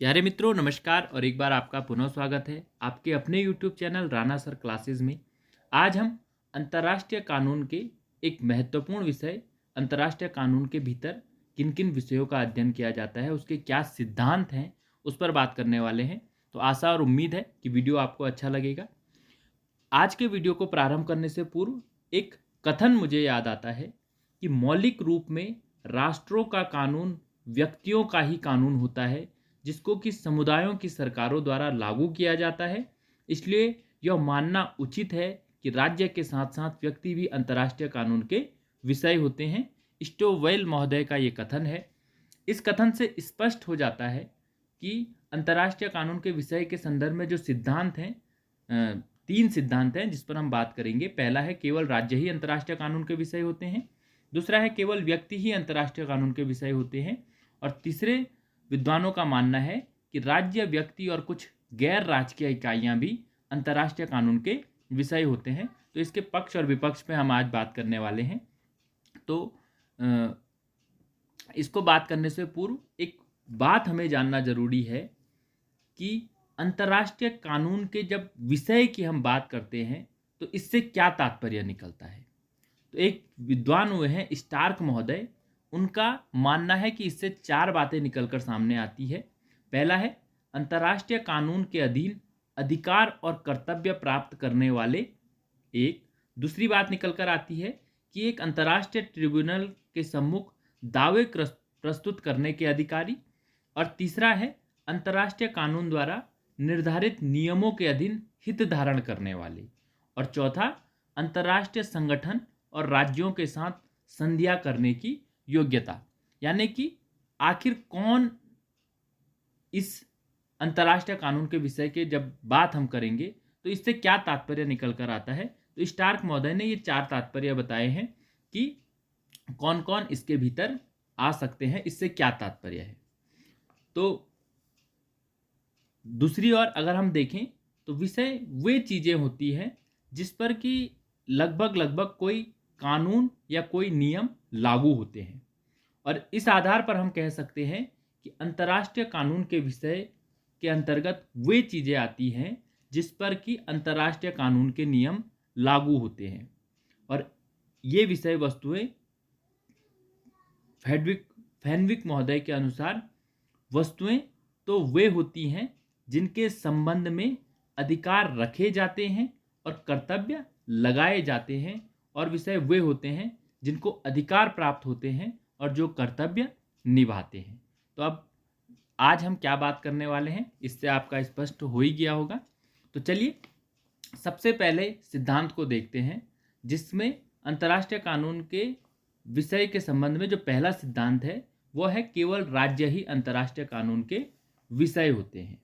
प्यारे मित्रों, नमस्कार और एक बार आपका पुनः स्वागत है आपके अपने YouTube channel Rana sir classes में। आज हम अंतर्राष्ट्रीय कानून के एक महत्वपूर्ण विषय अंतर्राष्ट्रीय कानून के भीतर किन किन विषयों का अध्ययन किया जाता है, उसके क्या सिद्धांत हैं, उस पर बात करने वाले हैं। तो आशा और उम्मीद है कि वीडियो आपको अच्छा लगेगा। आज के वीडियो को प्रारंभ करने से पूर्व एक कथन मुझे याद आता है कि मौलिक रूप में राष्ट्रों का कानून व्यक्तियों का ही कानून होता है, जिसको कि समुदायों की सरकारों द्वारा लागू किया जाता है। इसलिए यह मानना उचित है कि राज्य के साथ साथ व्यक्ति भी अंतर्राष्ट्रीय कानून के विषय होते हैं। स्टोवेल महोदय का ये कथन है। इस कथन से स्पष्ट हो जाता है कि अंतर्राष्ट्रीय कानून के विषय के संदर्भ में जो सिद्धांत हैं, तीन सिद्धांत हैं जिस पर हम बात करेंगे। पहला है केवल राज्य ही अंतर्राष्ट्रीय कानून के विषय होते हैं। दूसरा है केवल व्यक्ति ही अंतर्राष्ट्रीय कानून के विषय होते हैं। और तीसरे विद्वानों का मानना है कि राज्य, व्यक्ति और कुछ गैर राजकीय इकाइयां भी अंतर्राष्ट्रीय कानून के विषय होते हैं। तो इसके पक्ष और विपक्ष पे हम आज बात करने वाले हैं। तो इसको बात करने से पूर्व एक बात हमें जानना जरूरी है कि अंतर्राष्ट्रीय कानून के जब विषय की हम बात करते हैं तो इससे क्या तात्पर्य निकलता है। तो एक विद्वान हुए हैं स्टार्क महोदय, उनका मानना है कि इससे चार बातें निकलकर सामने आती है। पहला है अंतर्राष्ट्रीय कानून के अधीन अधिकार और कर्तव्य प्राप्त करने वाले एक। दूसरी बात निकलकर आती है कि एक अंतर्राष्ट्रीय ट्रिब्यूनल के सम्मुख दावे प्रस्तुत करने के अधिकारी। और तीसरा है अंतर्राष्ट्रीय कानून द्वारा निर्धारित नियमों के अधीन हित धारण करने वाले। और चौथा अंतर्राष्ट्रीय संगठन और राज्यों के साथ संधियां करने की योग्यता। यानी कि आखिर कौन इस अंतर्राष्ट्रीय कानून के विषय के जब बात हम करेंगे तो इससे क्या तात्पर्य निकल कर आता है। तो स्टार्क महोदय ने ये चार तात्पर्य बताए हैं कि कौन कौन इसके भीतर आ सकते हैं, इससे क्या तात्पर्य है। तो दूसरी ओर अगर हम देखें तो विषय वे चीजें होती हैं जिस पर कि लगभग कोई कानून या कोई नियम लागू होते हैं। और इस आधार पर हम कह सकते हैं कि अंतर्राष्ट्रीय कानून के विषय के अंतर्गत वे चीजें आती हैं जिस पर कि अंतर्राष्ट्रीय कानून के नियम लागू होते हैं। और ये विषय वस्तुएं फैनविक महोदय के अनुसार वस्तुएं तो वे होती हैं जिनके संबंध में अधिकार रखे जाते हैं और कर्तव्य लगाए जाते हैं। और विषय वे होते हैं जिनको अधिकार प्राप्त होते हैं और जो कर्तव्य निभाते हैं। तो अब आज हम क्या बात करने वाले हैं इससे आपका स्पष्ट हो ही गया होगा। तो चलिए सबसे पहले सिद्धांत को देखते हैं, जिसमें अंतर्राष्ट्रीय कानून के विषय के संबंध में जो पहला सिद्धांत है वो है केवल राज्य ही अंतर्राष्ट्रीय कानून के विषय होते हैं।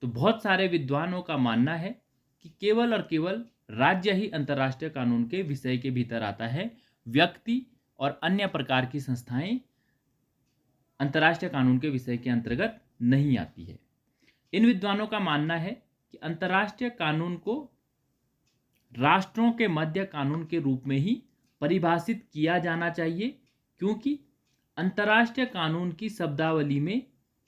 तो बहुत सारे विद्वानों का मानना है कि केवल और केवल राज्य ही अंतर्राष्ट्रीय कानून के विषय के भीतर आता है। व्यक्ति और अन्य प्रकार की संस्थाएं अंतर्राष्ट्रीय कानून के विषय के अंतर्गत नहीं आती है। इन विद्वानों का मानना है कि अंतर्राष्ट्रीय कानून को राष्ट्रों के मध्य कानून के रूप में ही परिभाषित किया जाना चाहिए, क्योंकि अंतर्राष्ट्रीय कानून की शब्दावली में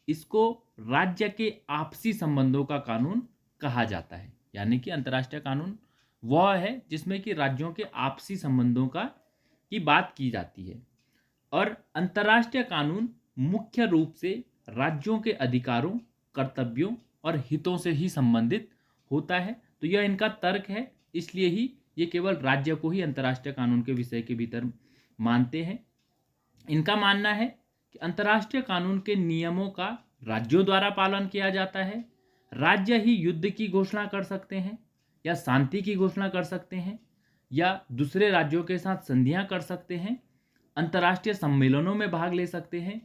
इसको राज्य के आपसी संबंधों का कानून कहा जाता है। यानी कि अंतर्राष्ट्रीय कानून वह है जिसमें कि राज्यों के आपसी संबंधों की बात की जाती है। और अंतर्राष्ट्रीय कानून मुख्य रूप से राज्यों के अधिकारों, कर्तव्यों और हितों से ही संबंधित होता है। तो यह इनका तर्क है, इसलिए ही ये केवल राज्य को ही अंतर्राष्ट्रीय कानून के विषय के भीतर मानते हैं। इनका मानना है कि अंतर्राष्ट्रीय कानून के नियमों का राज्यों द्वारा पालन किया जाता है। राज्य ही युद्ध की घोषणा कर सकते हैं या शांति की घोषणा कर सकते हैं या दूसरे राज्यों के साथ संधियां कर सकते हैं, अंतर्राष्ट्रीय सम्मेलनों में भाग ले सकते हैं,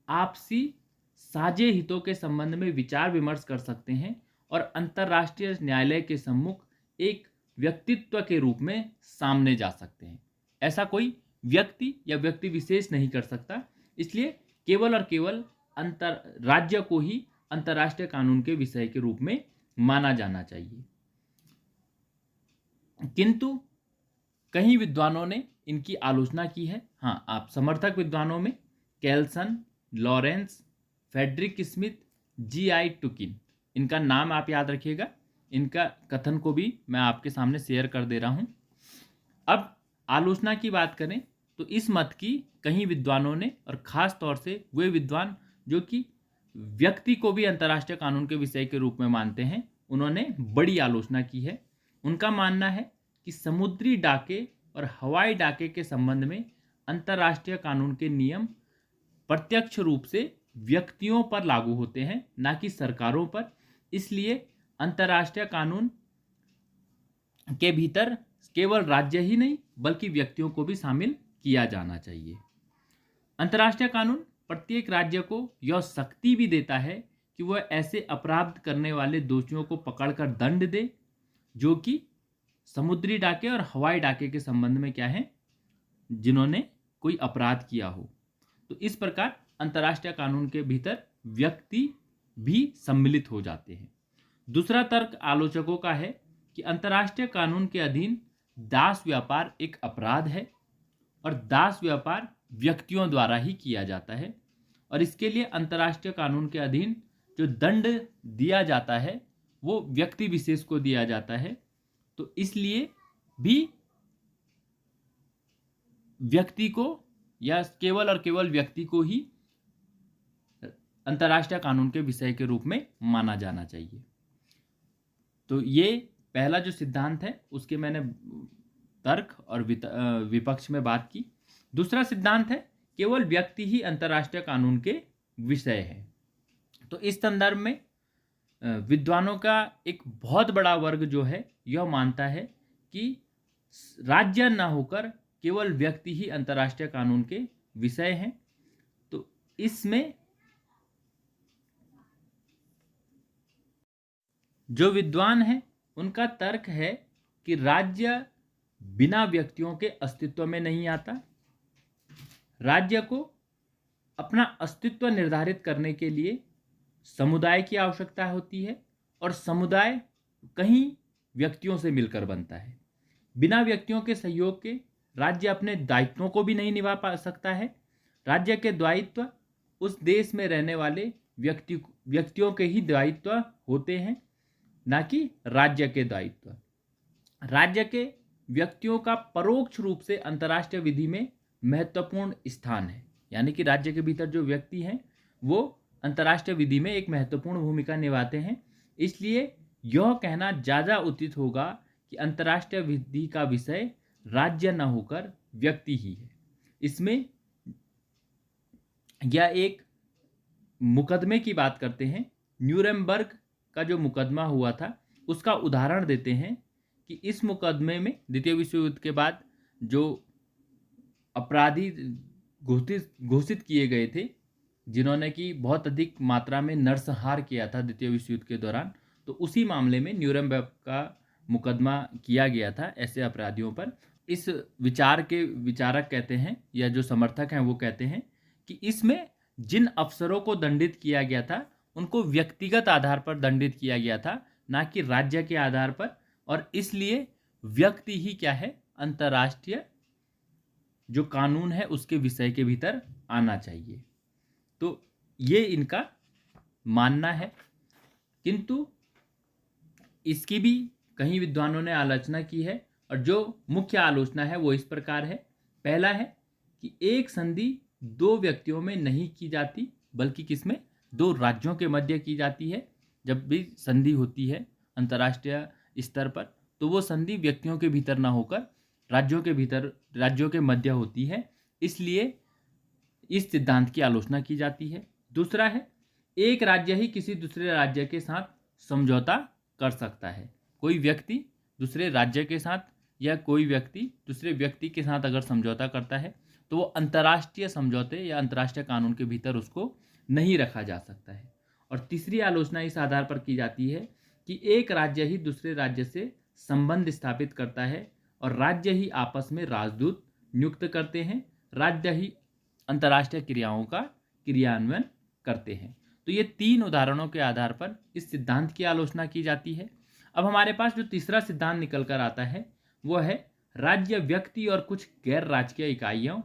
आपसी साझे हितों के संबंध में विचार विमर्श कर सकते हैं और अंतर्राष्ट्रीय न्यायालय के सम्मुख एक व्यक्तित्व के रूप में सामने जा सकते हैं। ऐसा कोई व्यक्ति या व्यक्ति विशेष नहीं कर सकता। इसलिए केवल और केवल राज्य को ही अंतर्राष्ट्रीय कानून के विषय के रूप में माना जाना चाहिए। किंतु कई विद्वानों ने इनकी आलोचना की है। हाँ, आप समर्थक विद्वानों में Kelsen, Lawrence, Frederick Smith, G.I. टुकिन, इनका नाम आप याद रखिएगा, इनका कथन को भी मैं आपके सामने शेयर कर दे रहा हूं। अब आलोचना की बात करें तो इस मत की कई विद्वानों ने, और खास तौर से वे विद्वान जो कि व्यक्ति को भी अंतर्राष्ट्रीय कानून के विषय के रूप में मानते हैं, उन्होंने बड़ी आलोचना की है। उनका मानना है कि समुद्री डाके और हवाई डाके के संबंध में अंतर्राष्ट्रीय कानून के नियम प्रत्यक्ष रूप से व्यक्तियों पर लागू होते हैं, ना कि सरकारों पर। इसलिए अंतर्राष्ट्रीय कानून के भीतर केवल राज्य ही नहीं बल्कि व्यक्तियों को भी शामिल किया जाना चाहिए। अंतर्राष्ट्रीय कानून प्रत्येक राज्य को यह शक्ति भी देता है कि वह ऐसे अपराध करने वाले दोषियों को पकड़कर दंड दे जो कि समुद्री डाके और हवाई डाके के संबंध में क्या है, जिन्होंने कोई अपराध किया हो। तो इस प्रकार अंतर्राष्ट्रीय कानून के भीतर व्यक्ति भी सम्मिलित हो जाते हैं। दूसरा तर्क आलोचकों का है कि अंतर्राष्ट्रीय कानून के अधीन दास व्यापार एक अपराध है और दास व्यापार व्यक्तियों द्वारा ही किया जाता है, और इसके लिए अंतर्राष्ट्रीय कानून के अधीन जो दंड दिया जाता है वो व्यक्ति विशेष को दिया जाता है। तो इसलिए भी व्यक्ति को, या केवल और केवल व्यक्ति को ही अंतर्राष्ट्रीय कानून के विषय के रूप में माना जाना चाहिए। तो ये पहला जो सिद्धांत है उसके मैंने तर्क और विपक्ष में बात की। दूसरा सिद्धांत है केवल व्यक्ति ही अंतर्राष्ट्रीय कानून के विषय है। तो इस संदर्भ में विद्वानों का एक बहुत बड़ा वर्ग जो है यह मानता है कि राज्य न होकर केवल व्यक्ति ही अंतर्राष्ट्रीय कानून के विषय हैं। तो इसमें जो विद्वान हैं उनका तर्क है कि राज्य बिना व्यक्तियों के अस्तित्व में नहीं आता। राज्य को अपना अस्तित्व निर्धारित करने के लिए समुदाय की आवश्यकता होती है, और समुदाय कहीं व्यक्तियों से मिलकर बनता है। बिना व्यक्तियों के सहयोग के राज्य अपने दायित्वों को भी नहीं निभा पा सकता है। राज्य के दायित्व उस देश में रहने वाले व्यक्तियों के ही दायित्व होते हैं, ना कि राज्य के दायित्व। राज्य के व्यक्तियों का परोक्ष रूप से अंतर्राष्ट्रीय विधि में महत्वपूर्ण स्थान है, यानी कि राज्य के भीतर जो व्यक्ति हैं वो अंतर्राष्ट्रीय विधि में एक महत्वपूर्ण भूमिका निभाते हैं। इसलिए यह कहना ज़्यादा उचित होगा कि अंतर्राष्ट्रीय विधि का विषय राज्य न होकर व्यक्ति ही है। इसमें यह एक मुकदमे की बात करते हैं। न्यूरेमबर्ग का जो मुकदमा हुआ था उसका उदाहरण देते हैं कि इस मुकदमे में द्वितीय विश्व युद्ध के बाद जो अपराधी घोषित किए गए थे, जिन्होंने कि बहुत अधिक मात्रा में नरसंहार किया था द्वितीय विश्व युद्ध के दौरान, तो उसी मामले में न्यूरेमबर्ग का मुकदमा किया गया था ऐसे अपराधियों पर। इस विचार के विचारक कहते हैं, या जो समर्थक हैं वो कहते हैं कि इसमें जिन अफसरों को दंडित किया गया था उनको व्यक्तिगत आधार पर दंडित किया गया था, ना कि राज्य के आधार पर, और इसलिए व्यक्ति ही क्या है, अंतर्राष्ट्रीय जो कानून है उसके विषय के भीतर आना चाहिए। तो ये इनका मानना है। किंतु इसकी भी कई विद्वानों ने आलोचना की है, और जो मुख्य आलोचना है वो इस प्रकार है। पहला है कि एक संधि दो व्यक्तियों में नहीं की जाती, बल्कि किसमें, दो राज्यों के मध्य की जाती है। जब भी संधि होती है अंतर्राष्ट्रीय स्तर पर, तो वो संधि व्यक्तियों के भीतर ना होकर राज्यों के भीतर, राज्यों के मध्य होती है। इसलिए इस सिद्धांत की आलोचना की जाती है। दूसरा है एक राज्य ही किसी दूसरे राज्य के साथ समझौता कर सकता है। कोई व्यक्ति दूसरे राज्य के साथ या कोई व्यक्ति दूसरे व्यक्ति के साथ अगर समझौता करता है तो वो अंतर्राष्ट्रीय समझौते या अंतर्राष्ट्रीय कानून के भीतर उसको नहीं रखा जा सकता है। और तीसरी आलोचना इस आधार पर की जाती है कि एक राज्य ही दूसरे राज्य से संबंध स्थापित करता है, और राज्य ही आपस में राजदूत नियुक्त करते हैं, राज्य ही अंतर्राष्ट्रीय क्रियाओं का क्रियान्वयन करते हैं। तो ये तीन उदाहरणों के आधार पर इस सिद्धांत की आलोचना की जाती है। अब हमारे पास जो तीसरा सिद्धांत निकल कर आता है वो है राज्य, व्यक्ति और कुछ गैर राजकीय इकाइयों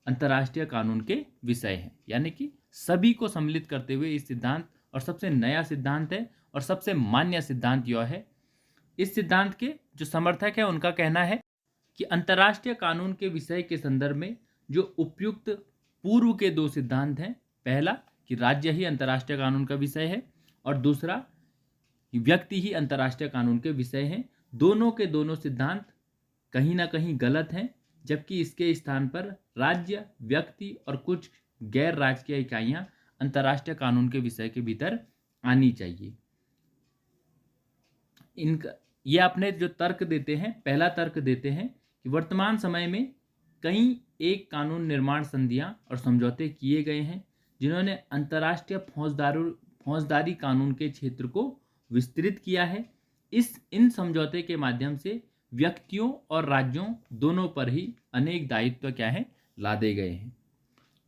अंतर्राष्ट्रीय कानून के विषय हैं, यानी कि सभी को सम्मिलित करते हुए इस सिद्धांत और सबसे नया सिद्धांत है और सबसे मान्य सिद्धांत यह है। इस सिद्धांत के जो समर्थक है उनका कहना है कि अंतर्राष्ट्रीय कानून के विषय के संदर्भ में जो उपयुक्त पूर्व के दो सिद्धांत हैं, पहला कि राज्य ही अंतर्राष्ट्रीय कानून का विषय है और दूसरा व्यक्ति ही अंतर्राष्ट्रीय कानून के विषय हैं। दोनों के दोनों सिद्धांत कहीं ना कहीं गलत हैं, जबकि इसके स्थान पर राज्य, व्यक्ति और कुछ गैर राजकीय इकाइयां अंतर्राष्ट्रीय कानून के विषय के भीतर आनी चाहिए। इनका ये अपने जो तर्क देते हैं, पहला तर्क देते हैं कि वर्तमान समय में कई एक कानून निर्माण संधियां और समझौते किए गए हैं जिन्होंने अंतर्राष्ट्रीय फौजदारी कानून के क्षेत्र को विस्तृत किया है। इन समझौते के माध्यम से व्यक्तियों और राज्यों दोनों पर ही अनेक दायित्व क्या है लादे गए हैं।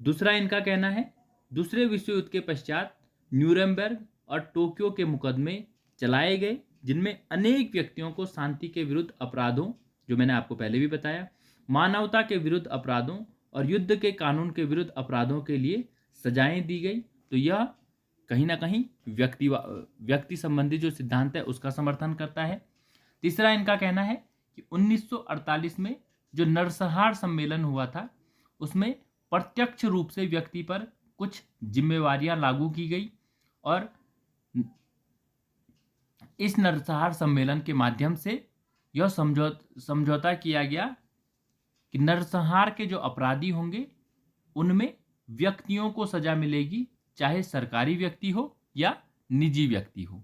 दूसरा इनका कहना है, दूसरे विश्व युद्ध के पश्चात न्यूरेमबर्ग और टोक्यो के मुकदमे चलाए गए जिनमें अनेक व्यक्तियों को शांति के विरुद्ध अपराधों, जो मैंने आपको पहले भी बताया, मानवता के विरुद्ध अपराधों और युद्ध के कानून के विरुद्ध अपराधों के लिए सजाएं दी गई। तो यह कहीं ना कहीं व्यक्ति संबंधी जो सिद्धांत है उसका समर्थन करता है। तीसरा इनका कहना है कि 1948 में जो नरसंहार सम्मेलन हुआ था उसमें प्रत्यक्ष रूप से व्यक्ति पर कुछ जिम्मेवारियां लागू की गई और इस नरसंहार सम्मेलन के माध्यम से यह समझौता किया गया कि नरसंहार के जो अपराधी होंगे उनमें व्यक्तियों को सजा मिलेगी, चाहे सरकारी व्यक्ति हो या निजी व्यक्ति हो।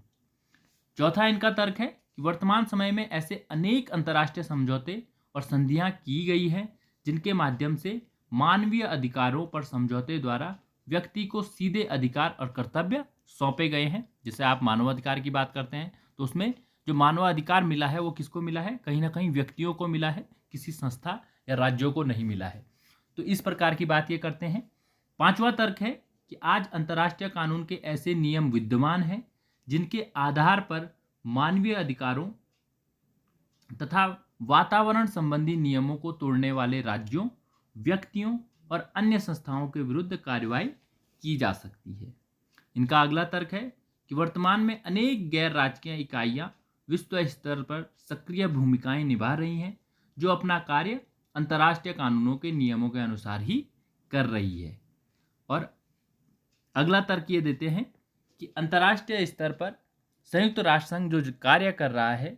चौथा इनका तर्क है कि वर्तमान समय में ऐसे अनेक अंतर्राष्ट्रीय समझौते और संधियां की गई हैं जिनके माध्यम से मानवीय अधिकारों पर समझौते द्वारा व्यक्ति को सीधे अधिकार और कर्तव्य सौंपे गए हैं। जैसे आप मानवाधिकार की बात करते हैं तो उसमें जो मानवाधिकार मिला है वो किसको मिला है, कहीं ना कहीं व्यक्तियों को मिला है, किसी संस्था या राज्यों को नहीं मिला है। तो इस प्रकार की बात ये करते हैं। पांचवा तर्क है कि आज अंतर्राष्ट्रीय कानून के ऐसे नियम विद्यमान हैं जिनके आधार पर मानवीय अधिकारों तथा वातावरण संबंधी नियमों को तोड़ने वाले राज्यों, व्यक्तियों और अन्य संस्थाओं के विरुद्ध कार्रवाई की जा सकती है। इनका अगला तर्क है कि वर्तमान में अनेक गैर राजकीय इकाइयां विश्व स्तर पर सक्रिय भूमिकाएं निभा रही हैं जो अपना कार्य अंतर्राष्ट्रीय कानूनों के नियमों के अनुसार ही कर रही है। और अगला तर्क ये देते हैं कि अंतर्राष्ट्रीय स्तर पर संयुक्त राष्ट्र संघ जो कार्य कर रहा है,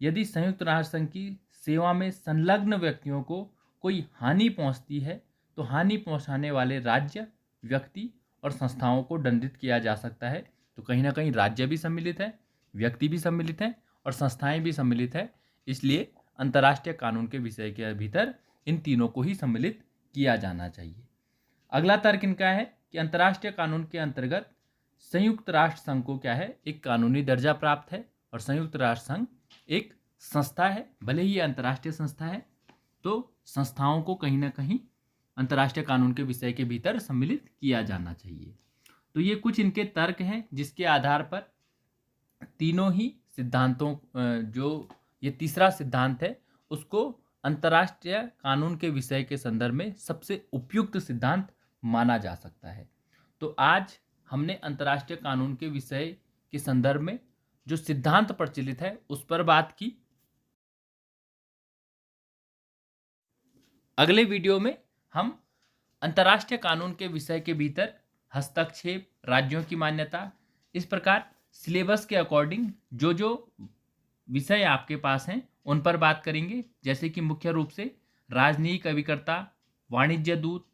यदि संयुक्त राष्ट्र संघ की सेवा में संलग्न व्यक्तियों को कोई हानि पहुंचती है तो हानि पहुंचाने वाले राज्य, व्यक्ति और संस्थाओं को दंडित किया जा सकता है। तो कहीं ना कहीं राज्य भी सम्मिलित है, व्यक्ति भी सम्मिलित है और संस्थाएं भी सम्मिलित है। इसलिए अंतर्राष्ट्रीय कानून के विषय के भीतर इन तीनों को ही सम्मिलित किया जाना चाहिए। अगला तर्क इनका है कि अंतर्राष्ट्रीय कानून के अंतर्गत संयुक्त राष्ट्र संघ को क्या है, एक कानूनी दर्जा प्राप्त है और संयुक्त राष्ट्र संघ एक संस्था है। भले ही ये अंतर्राष्ट्रीय संस्था है तो संस्थाओं को कहीं ना कहीं अंतर्राष्ट्रीय कानून के विषय के भीतर सम्मिलित किया जाना चाहिए। तो ये कुछ इनके तर्क हैं जिसके आधार पर तीनों ही सिद्धांतों, जो ये तीसरा सिद्धांत है उसको अंतर्राष्ट्रीय कानून के विषय के संदर्भ में सबसे उपयुक्त सिद्धांत माना जा सकता है। तो आज हमने अंतर्राष्ट्रीय कानून के विषय के संदर्भ में जो सिद्धांत प्रचलित है उस पर बात की। अगले वीडियो में हम अंतर्राष्ट्रीय कानून के विषय के भीतर हस्तक्षेप, राज्यों की मान्यता, इस प्रकार सिलेबस के अकॉर्डिंग जो जो विषय आपके पास हैं उन पर बात करेंगे। जैसे कि मुख्य रूप से राजनयिक अभिकर्ता, वाणिज्य दूत,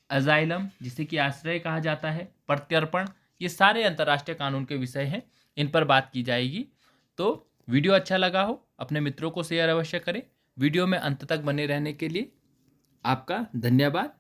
अजाइलम जिसे कि आश्रय कहा जाता है, प्रत्यर्पण, ये सारे अंतर्राष्ट्रीय कानून के विषय हैं, इन पर बात की जाएगी। तो वीडियो अच्छा लगा हो अपने मित्रों को शेयर अवश्य करें। वीडियो में अंत तक बने रहने के लिए आपका धन्यवाद।